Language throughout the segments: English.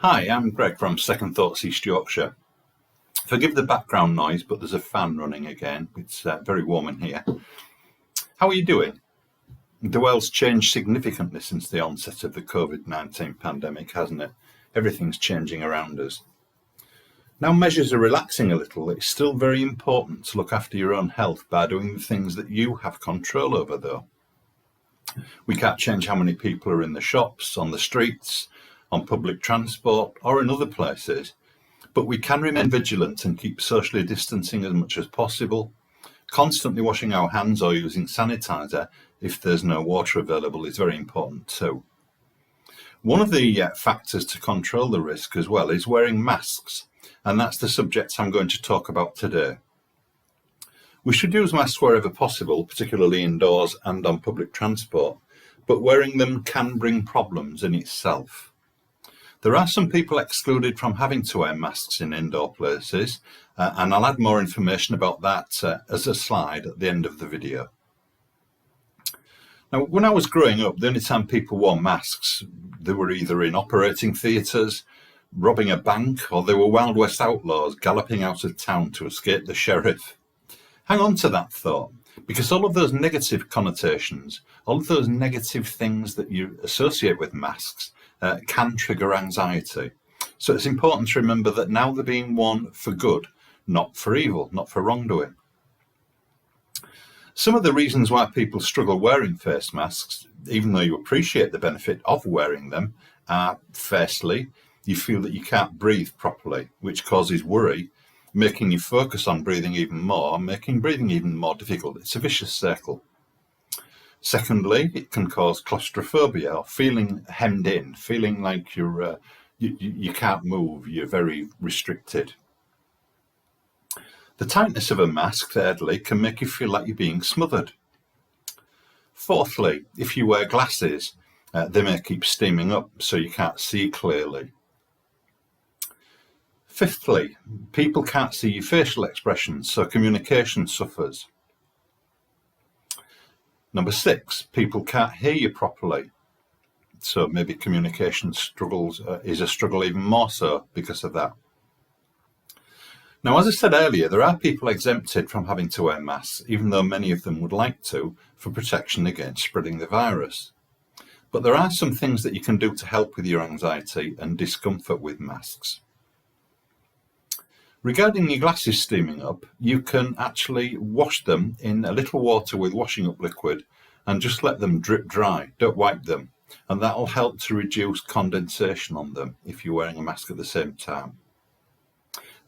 Hi, I'm Greg from Second Thoughts East Yorkshire. Forgive the background noise, but there's a fan running again. It's very warm in here. How are you doing? The world's changed significantly since the onset of the COVID-19 pandemic, hasn't it? Everything's changing around us. Now measures are relaxing a little. It's still very important to look after your own health by doing the things that you have control over, though. We can't change how many people are in the shops, on the streets, on public transport, or in other places, but we can remain vigilant and keep socially distancing as much as possible. Constantly washing our hands or using sanitizer if there's no water available is very important too. One of the factors to control the risk as well is wearing masks, and that's the subject I'm going to talk about today. We should use masks wherever possible, particularly indoors and on public transport, but wearing them can bring problems in itself. There are some people excluded from having to wear masks in indoor places, and I'll add more information about that as a slide at the end of the video. Now, when I was growing up, the only time people wore masks, they were either in operating theatres, robbing a bank, or they were Wild West outlaws galloping out of town to escape the sheriff. Hang on to that thought, because all of those negative connotations, all of those negative things that you associate with masks can trigger anxiety. So it's important to remember that now they're being worn for good, not for evil, not for wrongdoing. Some of the reasons why people struggle wearing face masks, even though you appreciate the benefit of wearing them, are firstly, you feel that you can't breathe properly, which causes worry, making you focus on breathing even more, making breathing even more difficult. It's a vicious circle. Secondly, it can cause claustrophobia, or feeling hemmed in, feeling like you can't move, you're very restricted. The tightness of a mask, thirdly, can make you feel like you're being smothered. Fourthly, if you wear glasses, they may keep steaming up so you can't see clearly. Fifthly, people can't see your facial expressions, so communication suffers. Number 6, people can't hear you properly, so maybe communication struggles is a struggle even more so because of that. Now, as I said earlier, there are people exempted from having to wear masks, even though many of them would like to, for protection against spreading the virus. But there are some things that you can do to help with your anxiety and discomfort with masks. Regarding your glasses steaming up, you can actually wash them in a little water with washing up liquid and just let them drip dry. Don't wipe them, and that will help to reduce condensation on them if you're wearing a mask at the same time.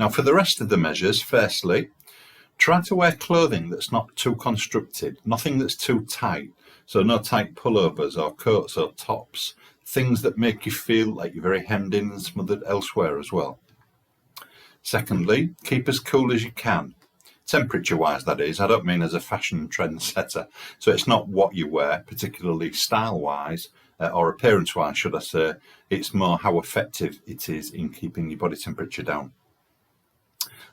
Now, for the rest of the measures, firstly, try to wear clothing that's not too constricted, nothing that's too tight, so no tight pullovers or coats or tops, things that make you feel like you're very hemmed in and smothered elsewhere as well. Secondly, keep as cool as you can. Temperature-wise, that is. I don't mean as a fashion trend setter. So it's not what you wear, particularly style-wise, or appearance-wise, should I say. It's more how effective it is in keeping your body temperature down.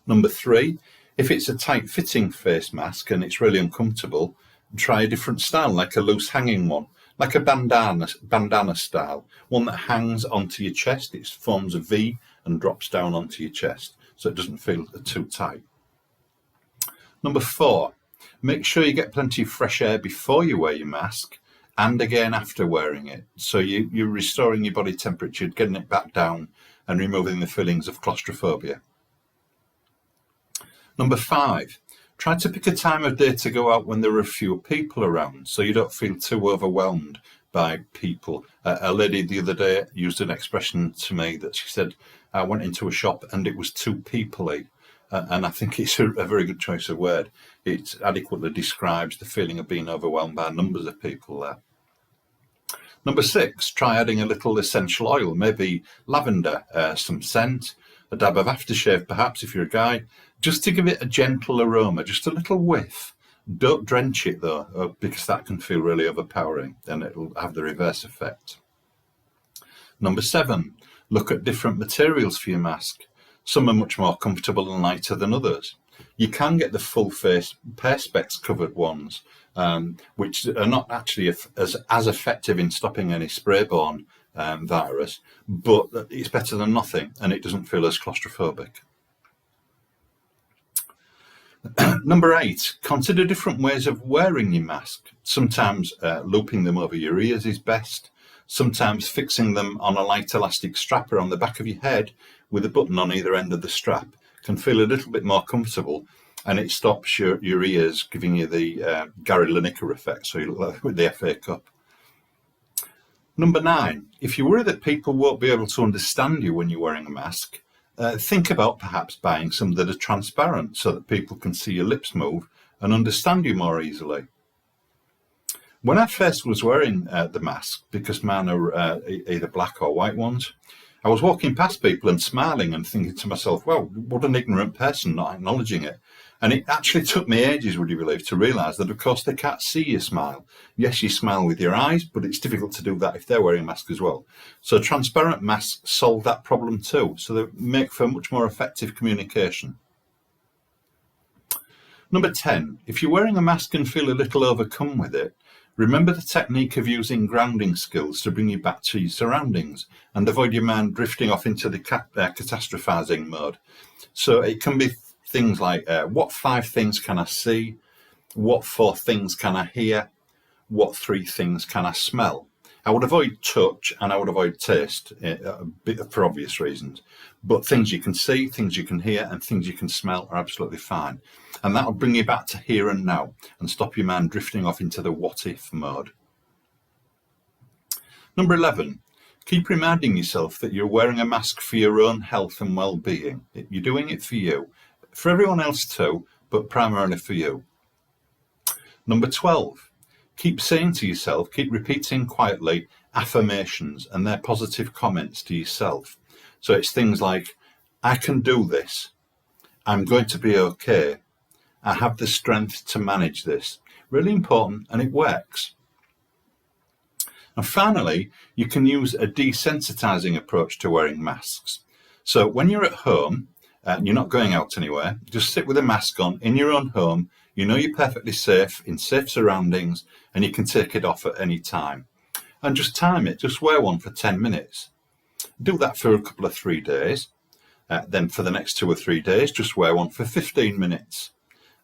Number 3, if it's a tight-fitting face mask and it's really uncomfortable, try a different style, like a loose hanging one, like a bandana style, one that hangs onto your chest. It forms a V and drops down onto your chest, so it doesn't feel too tight. Number 4, make sure you get plenty of fresh air before you wear your mask and again after wearing it. So you're restoring your body temperature, getting it back down and removing the feelings of claustrophobia. Number 5, try to pick a time of day to go out when there are fewer people around, so you don't feel too overwhelmed by people. A lady the other day used an expression to me that she said, I went into a shop and it was too people-y. And I think it's a very good choice of word. It adequately describes the feeling of being overwhelmed by numbers of people there. Number 6, try adding a little essential oil, maybe lavender, some scent, a dab of aftershave perhaps if you're a guy, just to give it a gentle aroma, just a little whiff. Don't drench it though, because that can feel really overpowering and it'll have the reverse effect. Number 7, look at different materials for your mask. Some are much more comfortable and lighter than others. You can get the full face perspex covered ones, which are not actually as effective in stopping any spray-borne virus, but it's better than nothing, and it doesn't feel as claustrophobic. Number 8, consider different ways of wearing your mask. Sometimes looping them over your ears is best. Sometimes fixing them on a light elastic strap around the back of your head with a button on either end of the strap can feel a little bit more comfortable, and it stops your ears giving you the Gary Lineker effect, so you look like with the FA Cup. Number 9, if you worry that people won't be able to understand you when you're wearing a mask, think about perhaps buying some that are transparent so that people can see your lips move and understand you more easily. When I first was wearing the mask, because mine are either black or white ones, I was walking past people and smiling and thinking to myself, well, what an ignorant person, not acknowledging it. And it actually took me ages, would you believe, to realise that, of course, they can't see you smile. Yes, you smile with your eyes, but it's difficult to do that if they're wearing a mask as well. So transparent masks solve that problem too. So they make for much more effective communication. Number 10, if you're wearing a mask and feel a little overcome with it, remember the technique of using grounding skills to bring you back to your surroundings and avoid your mind drifting off into the catastrophizing mode. So it can be things like, what 5 things can I see? What 4 things can I hear? What 3 things can I smell? I would avoid touch and I would avoid taste for obvious reasons. But things you can see, things you can hear, and things you can smell are absolutely fine. And that will bring you back to here and now and stop your mind drifting off into the what-if mode. Number 11, keep reminding yourself that you're wearing a mask for your own health and well-being. You're doing it for you, for everyone else too, but primarily for you. Number 12, keep saying to yourself, keep repeating quietly affirmations and their positive comments to yourself. So it's things like, I can do this, I'm going to be okay, I have the strength to manage this. Really important, and it works. And finally, you can use a desensitizing approach to wearing masks. So when you're at home and you're not going out anywhere, just sit with a mask on in your own home. You know you're perfectly safe, in safe surroundings, and you can take it off at any time. And just time it, just wear one for 10 minutes. Do that for a couple of 3 days. Then for the next 2 or 3 days, just wear one for 15 minutes.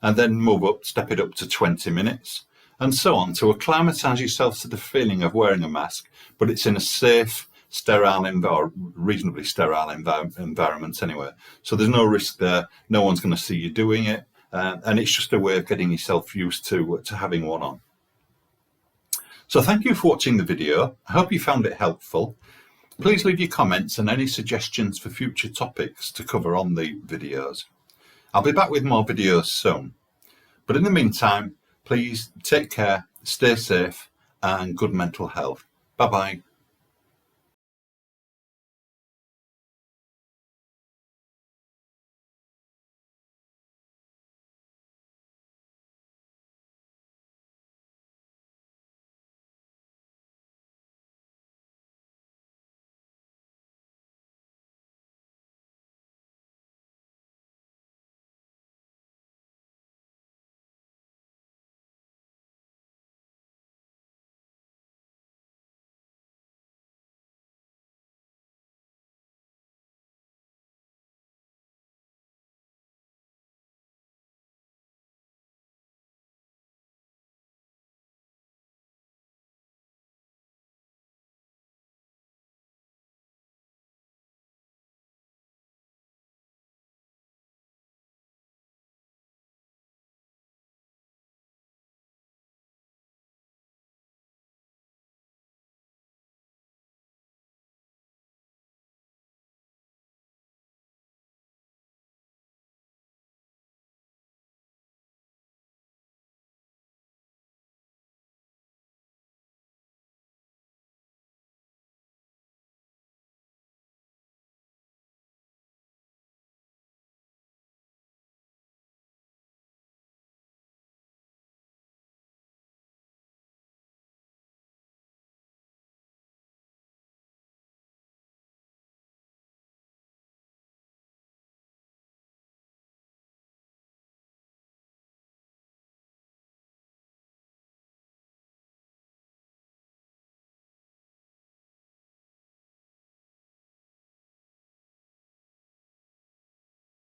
And then move up, step it up to 20 minutes, and so on, to acclimatise yourself to the feeling of wearing a mask, but it's in a safe, sterile, or reasonably sterile environment anyway. So there's no risk there, no one's going to see you doing it, and it's just a way of getting yourself used to having one on. So thank you for watching the video. I hope you found it helpful. Please leave your comments and any suggestions for future topics to cover on the videos. I'll be back with more videos soon. But in the meantime, please take care, stay safe, and good mental health. Bye-bye.